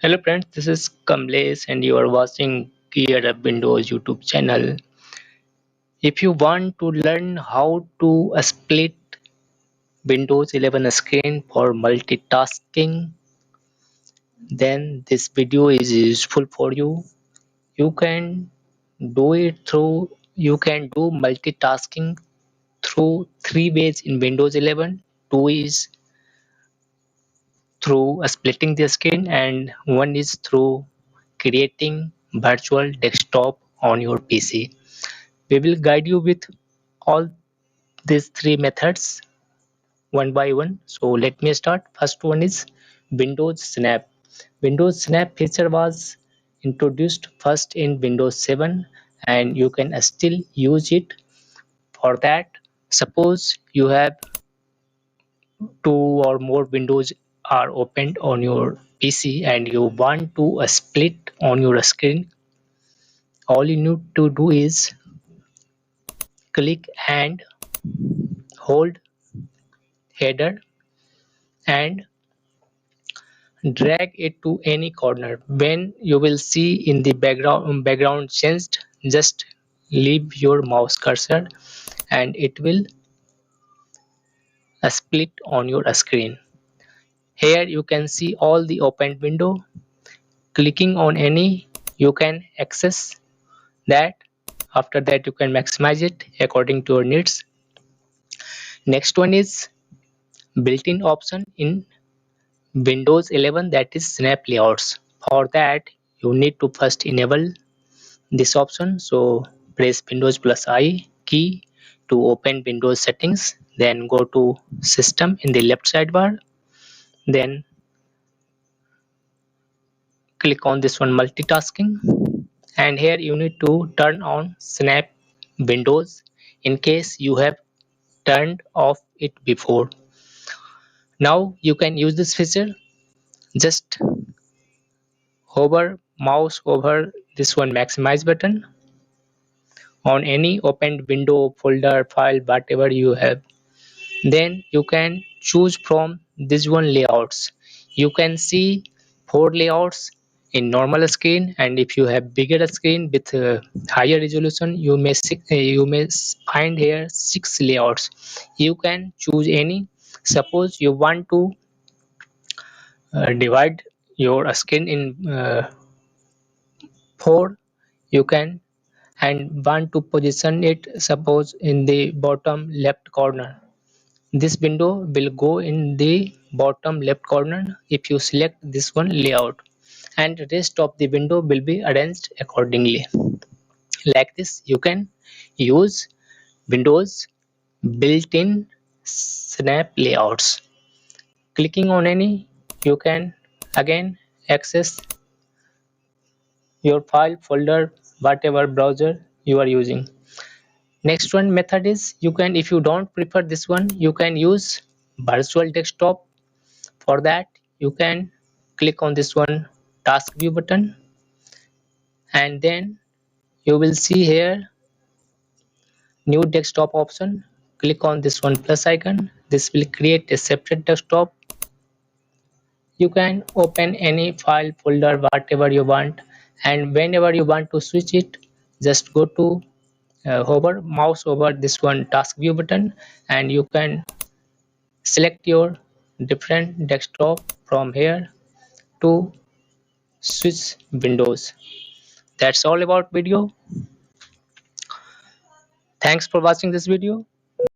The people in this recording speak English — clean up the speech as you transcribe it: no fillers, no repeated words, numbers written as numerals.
Hello friends, this is Kamlesh and you are watching Gear Up Windows YouTube channel. If you want to learn how to split Windows 11 screen for multitasking, then this video is useful for you. You can you can do multitasking through three ways in Windows 11. Two is through splitting the screen and one is through creating virtual desktop on your PC. We will guide you with all these three methods one by one. So let me start. First one is Windows Snap. Windows Snap feature was introduced first in Windows 7 and you can still use it. For that, suppose you have two or more windows are opened on your PC and you want to split on your screen, all you need to do is click and hold header and drag it to any corner. When you will see in the background changed, just leave your mouse cursor and it will split on your screen. Here you can see all the opened window. Clicking on any, you can access that. After that you can maximize it according to your needs. Next one is built-in option in Windows 11, that is snap layouts. For that you need to first enable this option, so press Windows plus I key to open Windows settings, then go to system in the left sidebar, then click on this one multitasking, and here you need to turn on snap windows in case you have turned off it before. Now you can use this feature. Just hover mouse over this one maximize button on any opened window, folder, file, whatever you have. Then you can choose from this one layouts. You can see four layouts in normal screen, and if you have bigger screen with higher resolution, you may find here six layouts. You can choose any. Suppose you want to divide your screen in four, you can, and want to position it suppose in the bottom left corner. This window will go in the bottom left corner if you select this one layout, and rest of the window will be arranged accordingly. Like this you can use Windows built-in snap layouts. Clicking on any, you can again access your file, folder, whatever browser you are using. Next one method is, you can, if you don't prefer this one, you can use virtual desktop. For that you can click on this one task view button, and then you will see here new desktop option. Click on this one plus icon. This will create a separate desktop. You can open any file, folder, whatever you want, and whenever you want to switch it, just go to hover mouse over this one task view button, and you can select your different desktop from here to switch windows. That's all about video. Thanks for watching this video.